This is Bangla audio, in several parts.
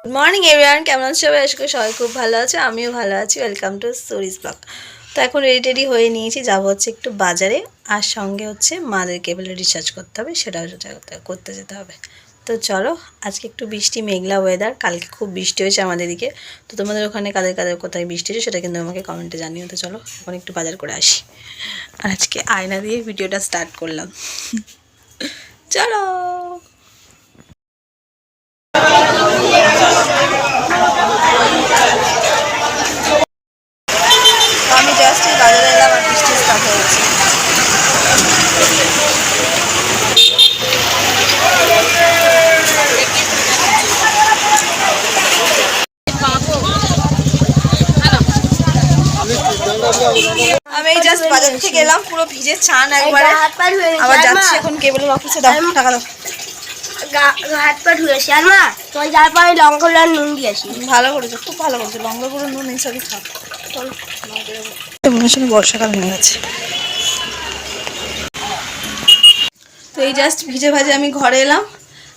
গুড মর্নিং এভরিওয়ান, কেমন আছো সবাই? আজকে সবাই খুব ভালো আছে, আমিও ভালো আছি। Welcome to Suri's blog. তো এখন রেডি হয়ে নিয়েছি, যাবো হচ্ছে একটু বাজারে, আর সঙ্গে হচ্ছে মাদের কেবলের রিচার্জ করতে হবে, সেটাও করতে যেতে হবে। তো চলো, আজকে একটু বৃষ্টি মেঘলা ওয়েদার, কালকে খুব বৃষ্টি হয়েছে আমাদের দিকে। তো তোমাদের ওখানে কাদের কাদের কোথায় বৃষ্টি হয়েছে সেটা কিন্তু আমাকে কমেন্টে জানিও। তো চলো এখন একটু বাজার করে আসি, আর আজকে আয়না দিয়ে ভিডিওটা স্টার্ট করলাম। চলো। আমি জাস্ট বাজারে এলাম আর বৃষ্টি স্টার্ট হয়েছে। আমি এই জাস্ট বাজার থেকে এলাম, পুরো ভিজে চান একবারে। আবার যাচ্ছি এখন কেবলের অফিসে। দাও টাকা দাও। হাত পা ধুয়েছি আর মা তোমার যার পরে লঙ্কা আর নুন দিয়েছি। ভালো করেছো, খুব ভালো করেছো। লঙ্কা গুঁড়ো নুন এইসবই খাও। চলো মনে হচ্ছে বর্ষাকাল হয়ে গেছে। তো এই জাস্ট ভিজে ভাজে আমি ঘরে এলাম।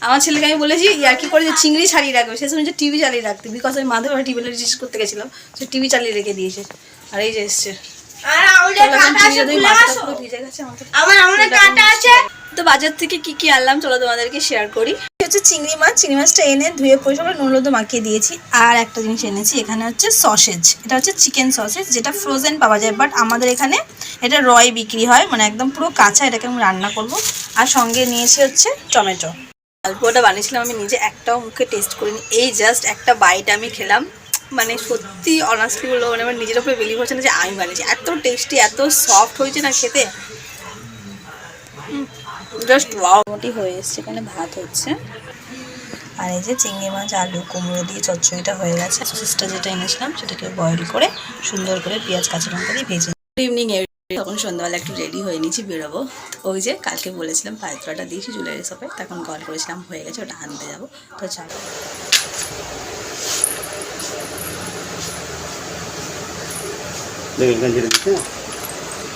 আমার ছেলেকে আমি বলেছি ইয়ার্কি করে যে চিংড়ি ছাড়িয়ে রাখবে, সে শুনেছে টিভি চালিয়ে রাখতে, বিকজ আমি মাদের ঘরে টিভি রিচার্জ করতে গেছিলাম, সে টিভি চালিয়ে রেখে দিয়েছে। আর এই যে এসছে তো বাজার থেকে কি কি আনলাম চলো তোমাদেরকে শেয়ার করি। হচ্ছে চিংড়ি মাছ, চিংড়ি মাছটা এনে ধুয়ে পরিষ্কার নুন হলুদ মাখিয়ে দিয়েছি। আর একটা জিনিস এনেছি, এখানে হচ্ছে সসেজ, এটা হচ্ছে চিকেন সসেজ, যেটা ফ্রোজেন পাওয়া যায়, বাট আমাদের এখানে এটা রয় বিক্রি হয়, মানে একদম পুরো কাঁচা। এটাকে আমি রান্না করব। আর সঙ্গে নিয়েছি হচ্ছে টমেটো। অল্পটা বানিয়েছিলাম আমি নিজে, একটাও মুখে টেস্ট করিনি। এই জাস্ট একটা বাইট আমি খেলাম, মানে সত্যি অনেস্টলি বলবো, মানে আমার নিজের উপরে বিলিভ হচ্ছে না যে আমি বানিয়েছি। এত টেস্টি, এত সফট হয়েছে না খেতে, জাস্ট ওয়াও। মোটামুটি হয়ে এসছে, এখানে ভাত হচ্ছে, আর এই যে চিংড়ি মাছ আলু কুমড়ো দিয়ে চচ্চড়িটা হয়ে গেছে। সসেসটা যেটা এনেছিলাম সেটাকে বয়েল করে সুন্দর করে পেঁয়াজ কাঁচা লঙ্কা দিয়ে ভেজে। Good evening. তখন সন্ধ্যাবেলা একটু রেডি হয়ে নিয়েছি, বেরোবো। ওই যে কালকে বলেছিলাম পায়ের তোলাটা দিয়েছি জুয়েলারি শপে, তখন কল করেছিলাম, হয়ে গেছে, ওটা আনতে যাবো। তো চলো।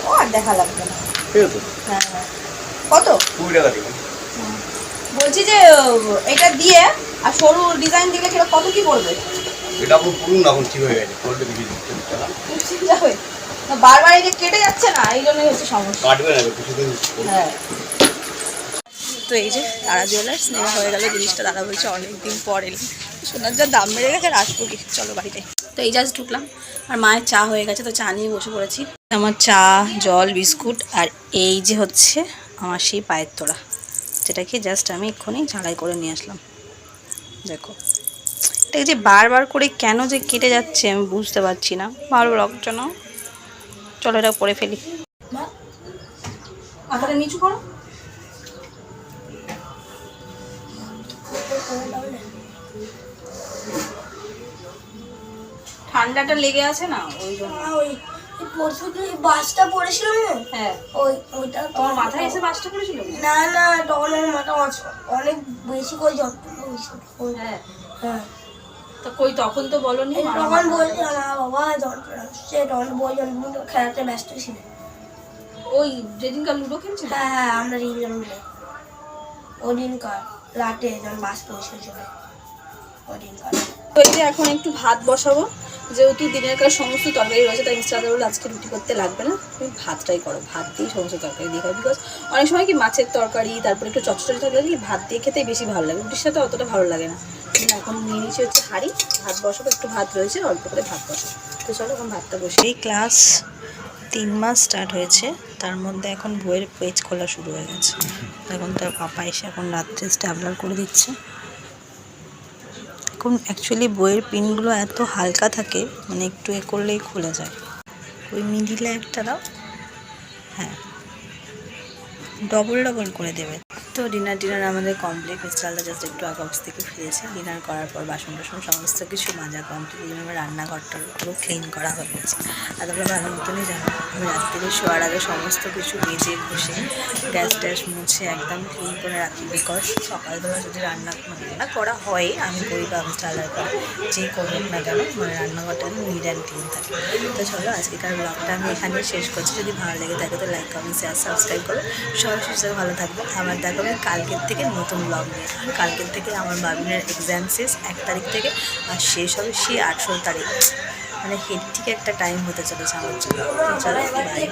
ও আর দেখা লাগবে না। হ্যাঁ হ্যাঁ। কত? 20 টাকা দিবেন। বলছি যে এটা দিয়ে আর সরু ডিজাইন দিলে সেটা কত কি পড়বে? এটা পুরো পুরুন এখন ঠিক হয়ে গেছে, কোয়ালিটি বেশি দিচ্ছে না। ঠিক যাবে না, বারবার এই যে কেটে যাচ্ছে না, এই জন্যই হচ্ছে সমস্যা। কাটবে না কিছুদিন। হ্যাঁ। তো এই যে তারা জুয়েলার্স নেওয়া হয়ে গেল জিনিসটা। দাদা বলছে অনেকদিন পর এলাম, সোনার যা দাম বেড়ে গেছে, আর আসবো কি, চলো বাড়িতে। তো এই জাস্ট ঢুকলাম, আর মায়ের চা হয়ে গেছে, তো চা নিয়ে বসে পড়েছি। আমার চা, জল, বিস্কুট, আর এই যে হচ্ছে আমার সেই পায়ের তোড়া, যেটাকে জাস্ট আমি এক্ষুনি ঝালাই করে নিয়ে আসলাম। দেখো এটাকে যে বারবার করে কেন যে কেটে যাচ্ছে আমি বুঝতে পারছি না, ভালো লাগছে না। চলো এটা পরে ফেলি। মাথাটা নিচু করো। ঠান্ডাটা লেগে আছে না, ওই জন্য। ওই পরশু দিন বাসটা পড়েছিল না, হ্যাঁ ওইটা তোমার মাথায় এসে বাসটা পড়েছিল? না না, তখন আমার মাথা অনেক বেশি করে যন্ত্রণা হয়েছিল। হ্যাঁ হ্যাঁ, তো কই তখন তো বলোনি? তখন বলছি না বাবা যন্ত্রণা হচ্ছে, তখন বই যন্ত্রণা খেলাতে ব্যস্ত ছিল। ওই যেদিনকার লুডো খেলছি। হ্যাঁ হ্যাঁ, আমরা তিনজন মিলে ওই দিনকার রাতে যখন বাস পৌঁছেছিল ওই দিনকার। তো এই যে এখন একটু ভাত বসাবো, যেহেতু দিনের কার সমস্ত তরকারি রয়েছে, তাই ইনস্টাগ্রামে বলে আজকে রুটি করতে লাগবে না, তুমি ভাতটাই করো। ভাত দিয়ে সমস্ত তরকারি দিয়ে খাও, বিকজ অনেক সময় কি মাছের তরকারি তারপরে একটু চচ্চড়ি তরকারি কি ভাত দিয়ে খেতেই বেশি ভালো লাগে, রুটির সাথে অতটা ভালো লাগে না। এখন নিয়ে নিচে হচ্ছে হাঁড়ি, ভাত বসাবো, একটু ভাত রয়েছে, অল্প করে ভাত বসাবো। তো চলো এখন ভাতটা বসে। এই ক্লাস 3 মাস স্টার্ট হয়েছে, তার মধ্যে এখন বইয়ের পেজ খোলা শুরু হয়ে গেছে। এখন তার পাপা এসে এখন রাত্রে স্ট্যাবলার করে দিচ্ছে। এখন অ্যাকচুয়ালি বইয়ের পিনগুলো এত হালকা থাকে, মানে একটু এ করলেই খুলে যায়। ওই মিডিলে একটা দাও, হ্যাঁ ডবল ডবল করে দেবে। তো ডিনার আমাদের কমপ্লিট। মিস্টারদা জাস্ট একটু আগে অফিস থেকে ফিরেছে। ডিনার করার পর বাসন টাসন সমস্ত কিছু মাজা কমপ্লিট, এই জন্য রান্নাঘরটা পুরো ক্লিন করা হয়ে গেছে। আর তোমরা ভালো মতনই জানো আমি রাত্রিরে শোয়ার আগে সমস্ত কিছু মেজে ঘষে গ্যাস ট্যাস মুছে একদম ক্লিন করে রাখি, বিকজ সকালবেলা যদি রান্না করা হয়, আমি করি বা মিস্টারদার করে, যেই করুক না কেন, মানে রান্নাঘরটা নিট অ্যান্ড ক্লিন থাকে। তো চলো আজকেকার ব্লগটা আমি এখানে শেষ করছি। যদি ভালো লেগে থাকে তো লাইক কমেন্ট শেয়ার সাবস্ক্রাইব করো। সবাই সুস্থ ভালো থাকবে, আবার দেখো হবে কালকের থেকে নতুন ব্লগ নিয়ে। আর কালকের থেকে আমার বাবিনের এক্সাম শেষ 1 তারিখ থেকে, আর শেষ হবে সেই 18 তারিখ। মানে হেক্টিক একটা টাইম হতে চলেছে আমার জন্য। চলো বাই।